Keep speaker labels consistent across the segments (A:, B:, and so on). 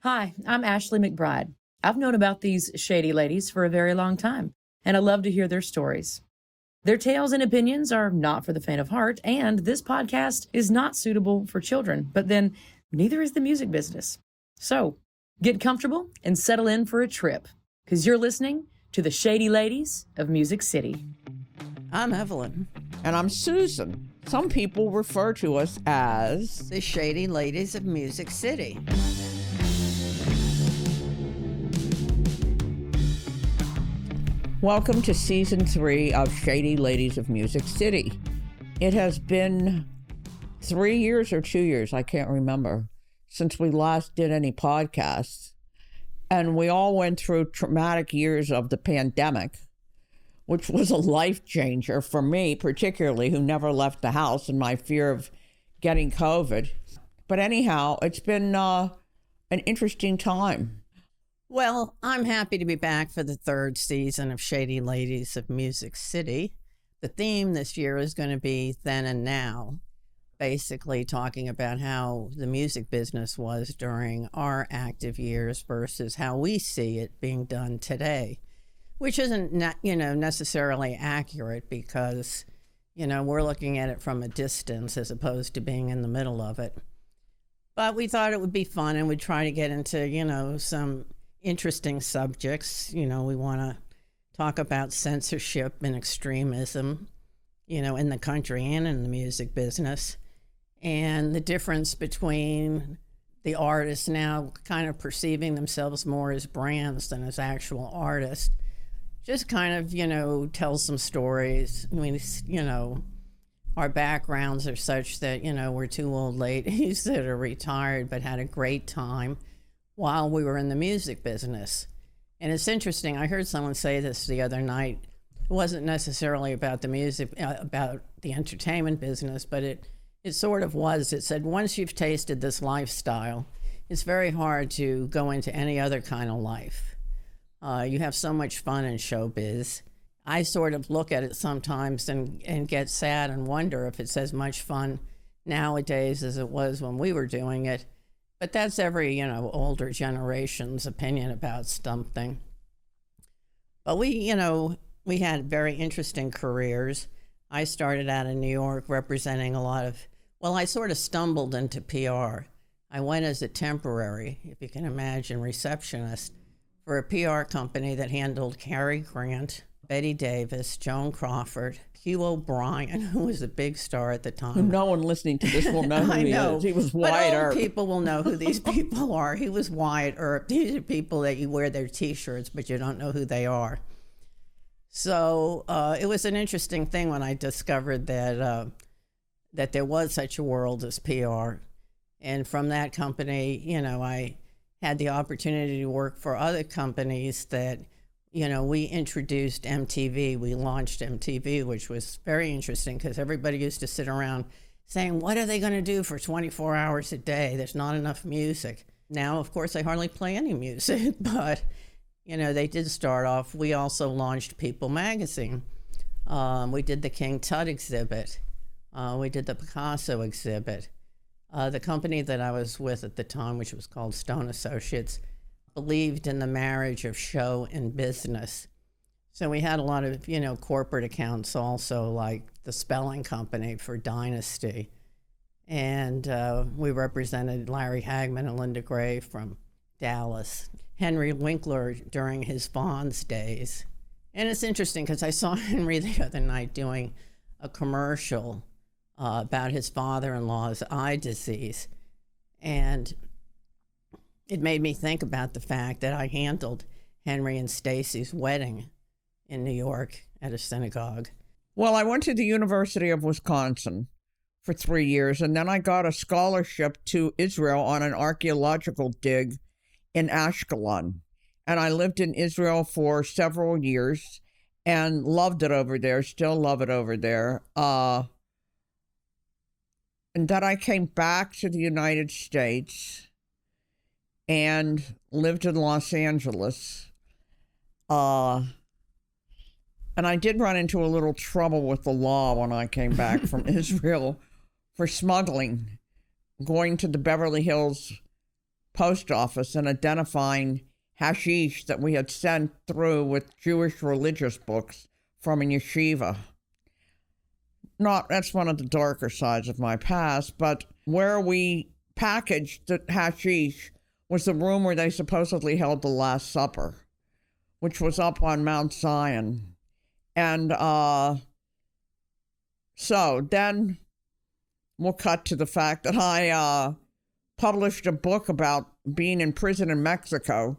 A: Hi, I'm Ashley McBride. I've known about these shady ladies for a very long time, and I love to hear their stories. Their tales and opinions are not for the faint of heart, and this podcast is not suitable for children, but then neither is the music business. So get comfortable and settle in for a trip, because you're listening to the Shady Ladies of Music City.
B: I'm Evelyn.
C: And I'm Susan. Some people refer to us as
B: the Shady Ladies of Music City.
C: Welcome to Season 3 of Shady Ladies of Music City. It has been 3 years or 2 years, I can't remember, since we last did any podcasts. And we all went through traumatic years of the pandemic, which was a life changer for me, particularly, who never left the house and my fear of getting COVID. But anyhow, it's been an interesting time.
B: Well, I'm happy to be back for the third season of Shady Ladies of Music City. The theme this year is going to be Then and Now, basically talking about how the music business was during our active years versus how we see it being done today, which isn't necessarily accurate because, we're looking at it from a distance as opposed to being in the middle of it. But we thought it would be fun and we'd try to get into, some interesting subjects. We want to talk about censorship and extremism, in the country and in the music business, and the difference between the artists now kind of perceiving themselves more as brands than as actual artists. Just kind of, tell some stories. I mean, our backgrounds are such that, we're two old ladies that are retired but had a great time while we were in the music business. And it's interesting, I heard someone say this the other night. It wasn't necessarily about the music, about the entertainment business, but it sort of was. It said, once you've tasted this lifestyle, it's very hard to go into any other kind of life. You have so much fun in showbiz. I sort of look at it sometimes and get sad and wonder if it's as much fun nowadays as it was when we were doing it. But that's every, older generation's opinion about something. But we had very interesting careers. I started out in New York representing a lot of, I sort of stumbled into PR. I went as a temporary, if you can imagine, receptionist for a PR company that handled Cary Grant, Betty Davis, Joan Crawford, Hugh O'Brien, who was a big star at the time.
C: No one listening to this will know who he is. He was Wyatt Earp.
B: People will know who these people are. He was Wyatt Earp. These are people that you wear their T-shirts, but you don't know who they are. So it was an interesting thing when I discovered that there was such a world as PR. And from that company, I had the opportunity to work for other companies that, we introduced MTV. We launched MTV, which was very interesting because everybody used to sit around saying, what are they going to do for 24 hours a day? There's not enough music. Now, of course, they hardly play any music, but, they did start off. We also launched People magazine. We did the King Tut exhibit. We did the Picasso exhibit. The company that I was with at the time, which was called Stone Associates, believed in the marriage of show and business. So we had a lot of, corporate accounts also, like the spelling company for Dynasty. And we represented Larry Hagman and Linda Gray from Dallas. Henry Winkler during his Vons days. And it's interesting because I saw Henry the other night doing a commercial about his father-in-law's eye disease. And it made me think about the fact that I handled Henry and Stacy's wedding in New York at a synagogue.
C: Well, I went to the University of Wisconsin for 3 years, and then I got a scholarship to Israel on an archaeological dig in Ashkelon. And I lived in Israel for several years and loved it over there, still love it over there. And then I came back to the United States and lived in Los Angeles. And I did run into a little trouble with the law when I came back from Israel for smuggling, going to the Beverly Hills post office and identifying hashish that we had sent through with Jewish religious books from a yeshiva. That's one of the darker sides of my past, but where we packaged the hashish was the room where they supposedly held the Last Supper, which was up on Mount Zion. And so then we'll cut to the fact that I published a book about being in prison in Mexico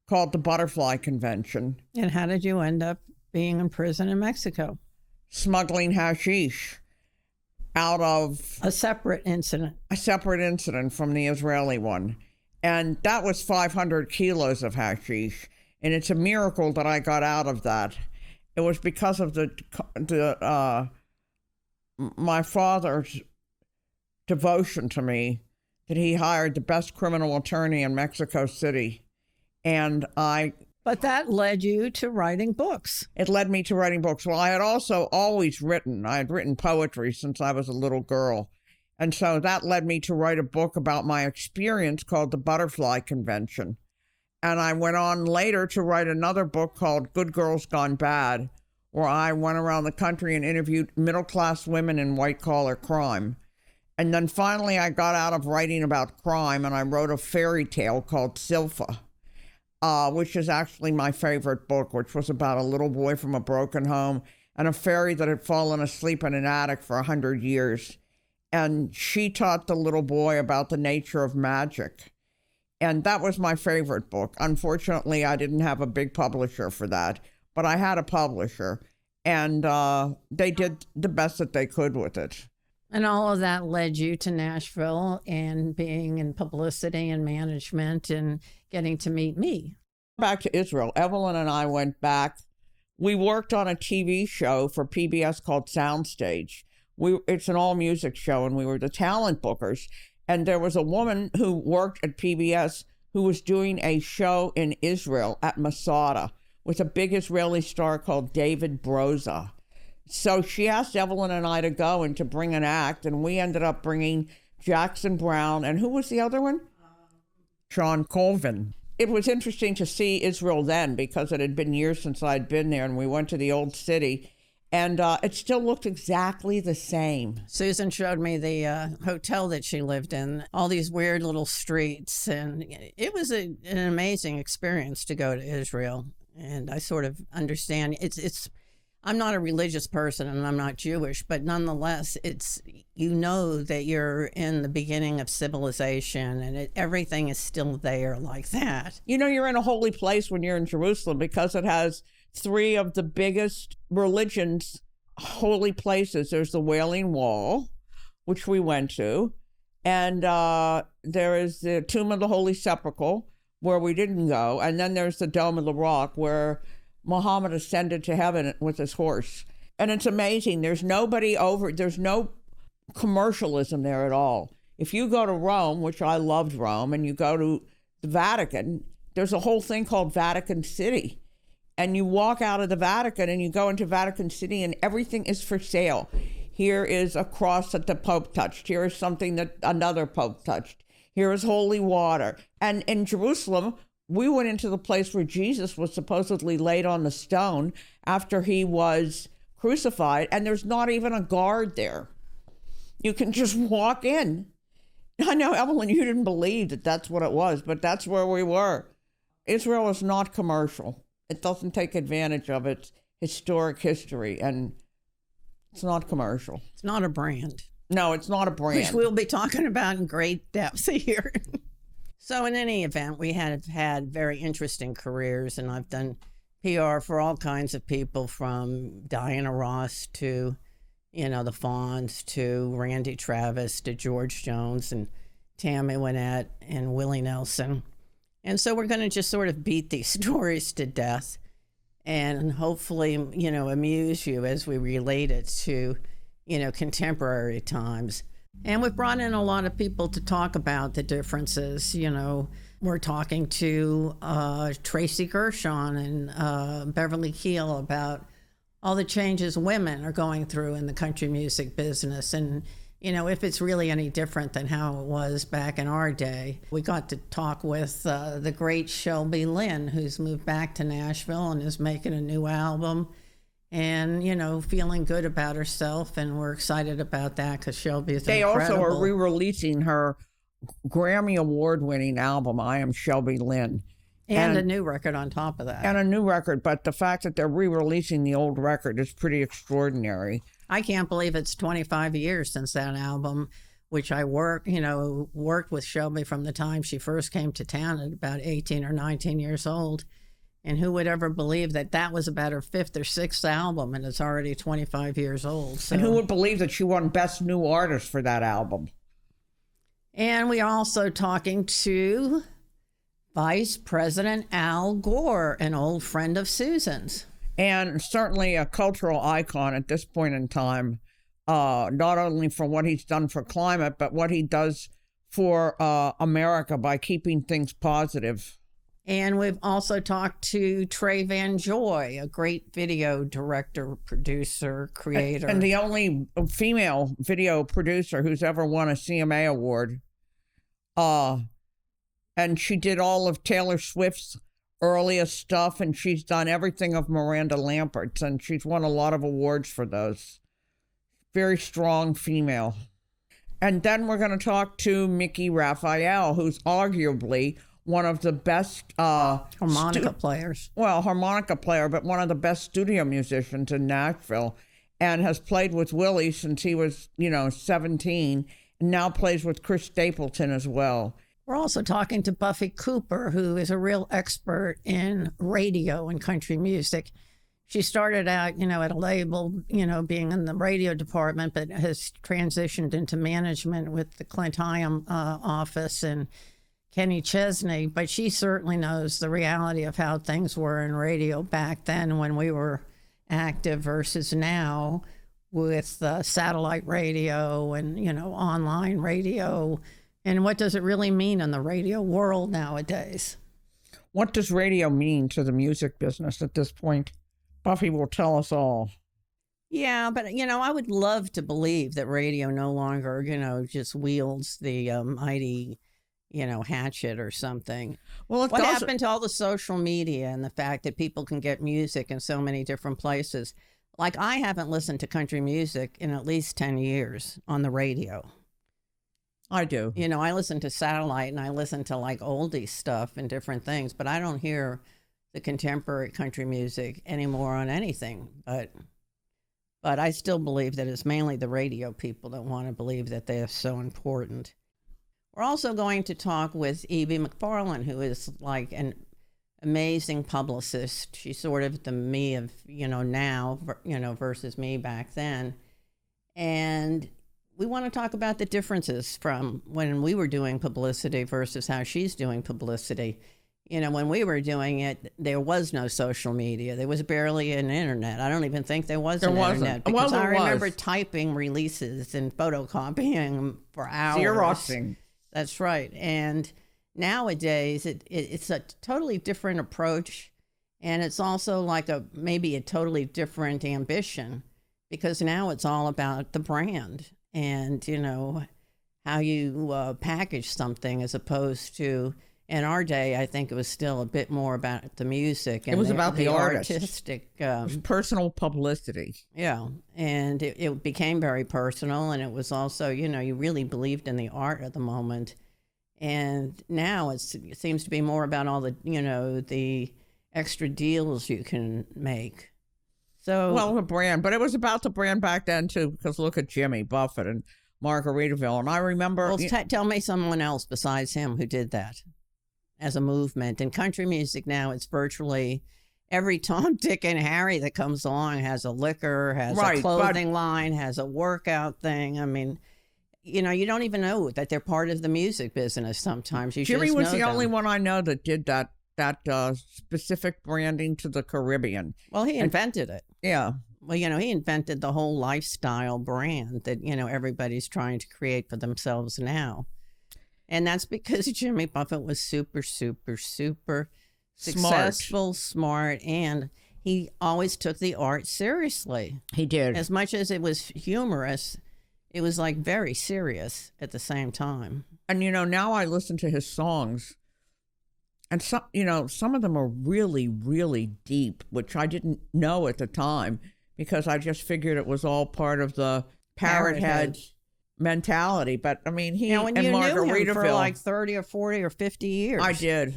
C: called The Butterfly Convention.
B: And how did you end up being in prison in Mexico?
C: Smuggling hashish out of
B: a separate incident
C: from the Israeli one. And that was 500 kilos of hashish. And it's a miracle that I got out of that. It was because of my father's devotion to me that he hired the best criminal attorney in Mexico City. But
B: that led you to writing books.
C: It led me to writing books. Well, I had also always written. I had written poetry since I was a little girl. And so that led me to write a book about my experience called The Butterfly Convention. And I went on later to write another book called Good Girls Gone Bad, where I went around the country and interviewed middle-class women in white-collar crime. And then finally I got out of writing about crime and I wrote a fairy tale called Silpha, which is actually my favorite book, which was about a little boy from a broken home and a fairy that had fallen asleep in an attic for 100 years. And she taught the little boy about the nature of magic. And that was my favorite book. Unfortunately, I didn't have a big publisher for that, but I had a publisher, and they did the best that they could with it.
B: And all of that led you to Nashville and being in publicity and management and getting to meet me.
C: Back to Israel. Evelyn and I went back. We worked on a TV show for PBS called Soundstage. It's an all-music show, and we were the talent bookers. And there was a woman who worked at PBS who was doing a show in Israel at Masada with a big Israeli star called David Broza. So she asked Evelyn and I to go and to bring an act, and we ended up bringing Jackson Brown, and who was the other one? Sean Colvin. It was interesting to see Israel then because it had been years since I'd been there, and we went to the old city, and it still looked exactly the same.
B: Susan showed me the hotel that she lived in, all these weird little streets, and it was an amazing experience to go to Israel. And I sort of understand I'm not a religious person and I'm not Jewish, but nonetheless, you know that you're in the beginning of civilization and everything is still there like that.
C: You know, you're in a holy place when you're in Jerusalem because it has three of the biggest religions' holy places. There's the Wailing Wall, which we went to, and there is the Tomb of the Holy Sepulchre, where we didn't go, and then there's the Dome of the Rock, where Muhammad ascended to heaven with his horse. And it's amazing. There's no commercialism there at all. If you go to Rome, which I loved Rome, and you go to the Vatican, there's a whole thing called Vatican City. And you walk out of the Vatican and you go into Vatican City and everything is for sale. Here is a cross that the Pope touched. Here is something that another Pope touched. Here is holy water. And in Jerusalem, we went into the place where Jesus was supposedly laid on the stone after he was crucified, and there's not even a guard there. You can just walk in. I know, Evelyn, you didn't believe that that's what it was, but that's where we were. Israel is not commercial. It doesn't take advantage of its historic history, and it's not commercial.
B: It's not a brand.
C: No, it's not a brand.
B: Which we'll be talking about in great depth here. So in any event, we have had very interesting careers, and I've done PR for all kinds of people, from Diana Ross to, the Fonz, to Randy Travis, to George Jones and Tammy Wynette and Willie Nelson. And so we're going to just sort of beat these stories to death and hopefully, amuse you as we relate it to, contemporary times. And we've brought in a lot of people to talk about the differences. We're talking to Tracy Gershon and Beverly Keel about all the changes women are going through in the country music business and if it's really any different than how it was back in our day. We got to talk with the great Shelby Lynn, who's moved back to Nashville and is making a new album and, feeling good about herself. And we're excited about that because Shelby is incredible.
C: They also are re-releasing her Grammy Award-winning album, I Am Shelby Lynn.
B: And a new record on top of that.
C: And a new record, but the fact that they're re-releasing the old record is pretty extraordinary.
B: I can't believe it's 25 years since that album, which I worked with Shelby from the time she first came to town at about 18 or 19 years old. And who would ever believe that that was about her fifth or sixth album, and it's already 25 years old. So.
C: And who would believe that she won Best New Artist for that album?
B: And we are also talking to Vice President Al Gore, an old friend of Susan's.
C: And certainly a cultural icon at this point in time, not only for what he's done for climate, but what he does for America by keeping things positive.
B: And we've also talked to Trey Van Joy, a great video director, producer, creator.
C: And the only female video producer who's ever won a CMA award. And she did all of Taylor Swift's earliest stuff, and she's done everything of Miranda Lampert's, and she's won a lot of awards for those. Very strong female. And then we're going to talk to Mickey Raphael, who's arguably one of the best
B: harmonica players.
C: Well, harmonica player, but one of the best studio musicians in Nashville, and has played with Willie since he was, 17, and now plays with Chris Stapleton as well.
B: We're also talking to Buffy Cooper, who is a real expert in radio and country music. She started out, at a label, being in the radio department, but has transitioned into management with the Clint Hyam office and Kenny Chesney. But she certainly knows the reality of how things were in radio back then when we were active versus now with satellite radio and, online radio. And what does it really mean in the radio world nowadays?
C: What does radio mean to the music business at this point? Buffy will tell us all.
B: Yeah, but, I would love to believe that radio no longer, just wields the mighty, hatchet or something.
C: Well,
B: what happened to all the social media and the fact that people can get music in so many different places? Like, I haven't listened to country music in at least 10 years on the radio.
C: I do.
B: I listen to satellite and I listen to like oldie stuff and different things, but I don't hear the contemporary country music anymore on anything. But I still believe that it's mainly the radio people that want to believe that they are so important. We're also going to talk with Evie McFarlane, who is like an amazing publicist. She's sort of the me of, now, versus me back then. And we want to talk about the differences from when we were doing publicity versus how she's doing publicity. When we were doing it, there was no social media. There was barely an internet. I don't even think there was an internet. Because I remember typing releases and photocopying for hours.
C: Xeroxing.
B: That's right. And nowadays, it's a totally different approach. And it's also like maybe a totally different ambition, because now it's all about the brand. And, how you package something, as opposed to, in our day, I think it was still a bit more about the music. And
C: it was about the
B: artistic.
C: Personal publicity.
B: Yeah. And it became very personal. And it was also, you really believed in the art at the moment. And now it seems to be more about all the, the extra deals you can make. So,
C: the brand, but it was about the brand back then too, because look at Jimmy Buffett and Margaritaville. And I remember...
B: Well, tell me someone else besides him who did that as a movement. In country music now, it's virtually every Tom, Dick, and Harry that comes along has a liquor, has a clothing line, has a workout thing. I mean, you don't even know that they're part of the music business sometimes.
C: Jimmy was the only one I know that did that specific branding to the Caribbean.
B: Well, he invented it.
C: Yeah.
B: Well, he invented the whole lifestyle brand that, everybody's trying to create for themselves now. And that's because Jimmy Buffett was super, super, super successful, smart, and he always took the art seriously.
C: He did.
B: As much as it was humorous, it was like very serious at the same time.
C: And, now I listen to his songs, and some of them are really, really deep, which I didn't know at the time because I just figured it was all part of the parrot head mentality. But I mean, he
B: and
C: you
B: Margaritaville
C: knew him
B: for like 30 or 40 or 50 years.
C: I did.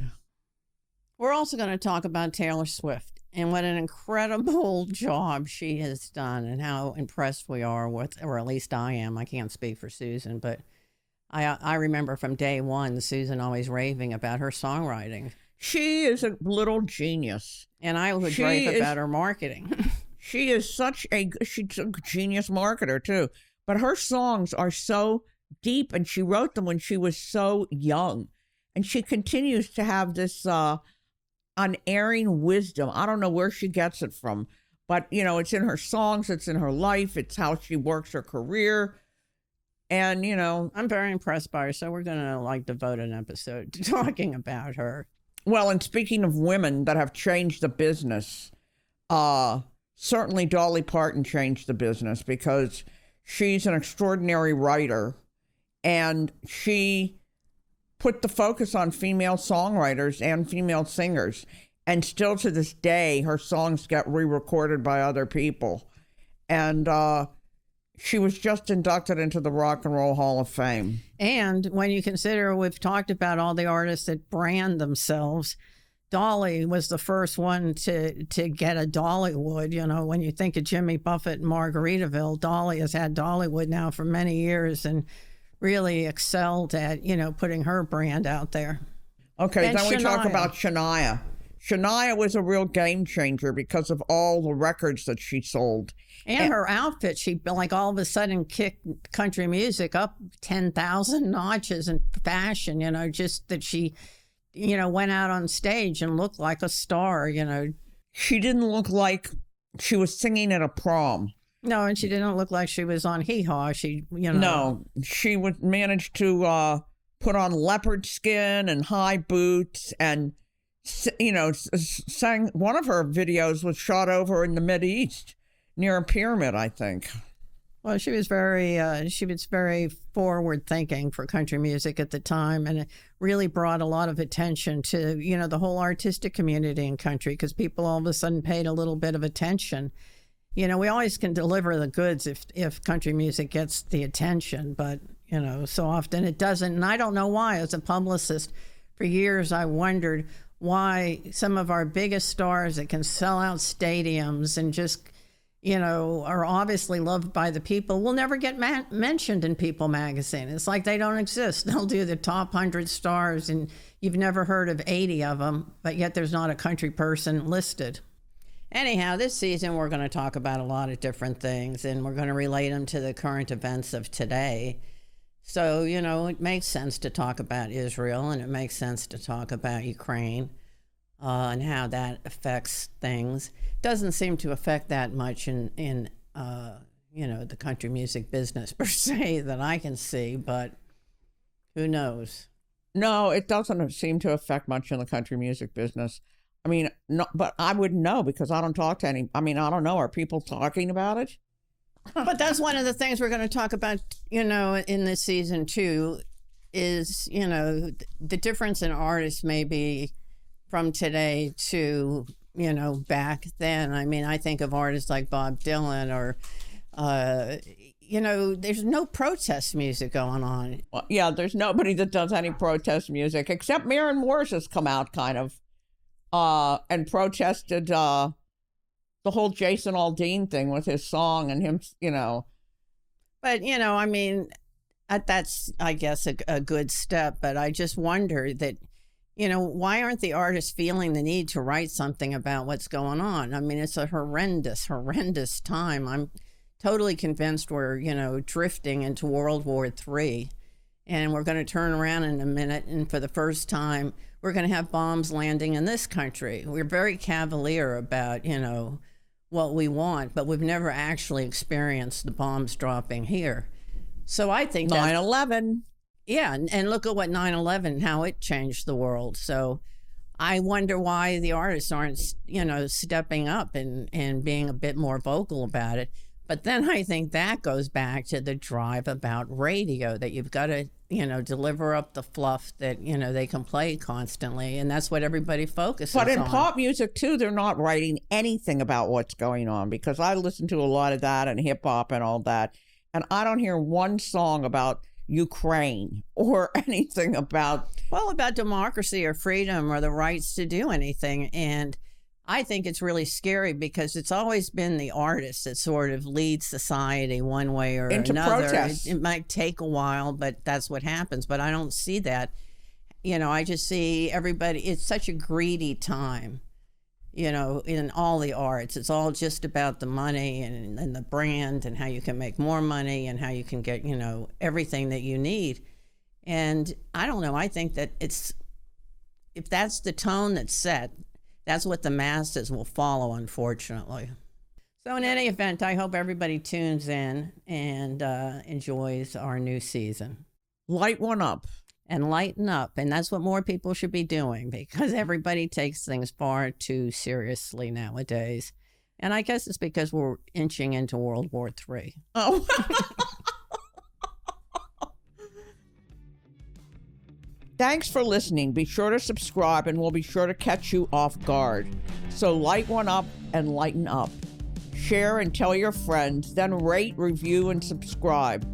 B: We're also going to talk about Taylor Swift and what an incredible job she has done and how impressed we are with, or at least I am. I can't speak for Susan, but I remember from day one, Susan always raving about her songwriting.
C: She is a little genius.
B: And I would rave about her marketing.
C: She's a genius marketer too. But her songs are so deep, and she wrote them when she was so young. And she continues to have this unerring wisdom. I don't know where she gets it from, but it's in her songs, it's in her life, it's how she works her career. And
B: I'm very impressed by her, so we're gonna devote an episode to talking about her.
C: Well, and speaking of women that have changed the business, certainly Dolly Parton changed the business because she's an extraordinary writer, and she put the focus on female songwriters and female singers. And still to this day, her songs get re-recorded by other people. And she was just inducted into the Rock and Roll Hall of Fame.
B: And when you consider, we've talked about all the artists that brand themselves, Dolly was the first one to get a Dollywood. When you think of Jimmy Buffett and Margaritaville, Dolly has had Dollywood now for many years and really excelled at, putting her brand out there.
C: Okay,
B: and
C: then we talk about Shania. Shania was a real game changer because of all the records that she sold.
B: And her outfit, she all of a sudden kicked country music up 10,000 notches in fashion, just that she, went out on stage and looked like a star,
C: She didn't look like she was singing at a prom.
B: No, and she didn't look like she was on Hee Haw. She,
C: No, she would manage to put on leopard skin and high boots and, sang. One of her videos was shot over in the Mideast near a pyramid, I think.
B: Well, she was very forward thinking for country music at the time, and it really brought a lot of attention to, the whole artistic community in country, because people all of a sudden paid a little bit of attention. We always can deliver the goods if country music gets the attention, but, so often it doesn't. And I don't know why. As a publicist, for years I wondered why some of our biggest stars that can sell out stadiums and just, are obviously loved by the people will never get mentioned in People magazine. It's like they don't exist. They'll do the top 100 stars and you've never heard of 80 of them, but yet there's not a country person listed. Anyhow, this season we're going to talk about a lot of different things, and we're going to relate them to the current events of today. So, it makes sense to talk about Israel, and it makes sense to talk about Ukraine and how that affects things. Doesn't seem to affect that much in the country music business per se that I can see, but who knows?
C: No, it doesn't seem to affect much in the country music business. I mean, no, but I wouldn't know because I don't talk to any. I mean, I don't know. Are people talking about it?
B: But that's one of the things we're going to talk about, in this season too, is, the difference in artists maybe from today to, back then. I mean, I think of artists like Bob Dylan or, there's no protest music going on.
C: Well, yeah, there's nobody that does any protest music except Maren Morris has come out kind of. And protested the whole Jason Aldean thing with his song and him,
B: But, I mean, that's, I guess, a good step. But I just wonder that, why aren't the artists feeling the need to write something about what's going on? I mean, it's a horrendous time. I'm totally convinced we're, drifting into World War III. And we're going to turn around in a minute, and for the first time, we're going to have bombs landing in this country. We're very cavalier about, what we want, but we've never actually experienced the bombs dropping here. So I think
C: 9/11.
B: Yeah, and look at what 9/11, how it changed the world. So I wonder why the artists aren't, stepping up and being a bit more vocal about it. But then I think that goes back to the drive about radio, that you've got to, deliver up the fluff that, they can play constantly. And that's what everybody focuses on.
C: But in pop music, too, they're not writing anything about what's going on, because I listen to a lot of that and hip hop and all that. And I don't hear one song about Ukraine or anything about
B: democracy or freedom or the rights to do anything. And I think it's really scary because it's always been the artist that sort of leads society one way or
C: into
B: another.
C: Protest.
B: It might take a while, but that's what happens. But I don't see that. I just see everybody. It's such a greedy time, in all the arts. It's all just about the money and the brand and how you can make more money and how you can get, everything that you need. And I don't know. I think that if that's the tone that's set, that's what the masses will follow, unfortunately. So in any event, I hope everybody tunes in and enjoys our new season.
C: Light one up.
B: And lighten up. And that's what more people should be doing, because everybody takes things far too seriously nowadays. And I guess it's because we're inching into World War III.
C: Oh. Thanks for listening. Be sure to subscribe and we'll be sure to catch you off guard. So light one up and lighten up. Share and tell your friends, then rate, review, and subscribe.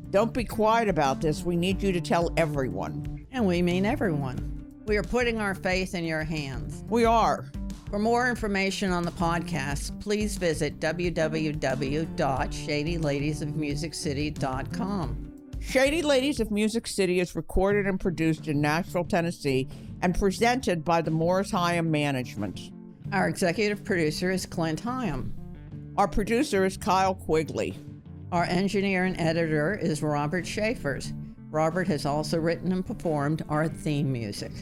C: Don't be quiet about this. We need you to tell everyone.
B: And we mean everyone. We are putting our faith in your hands.
C: We are.
B: For more information on the podcast, please visit www.shadyladiesofmusiccity.com.
C: Shady Ladies of Music City is recorded and produced in Nashville, Tennessee, and presented by the Morris Hyam Management.
B: Our executive producer is Clint Hyam.
C: Our producer is Kyle Quigley.
B: Our engineer and editor is Robert Schaefers. Robert has also written and performed our theme music.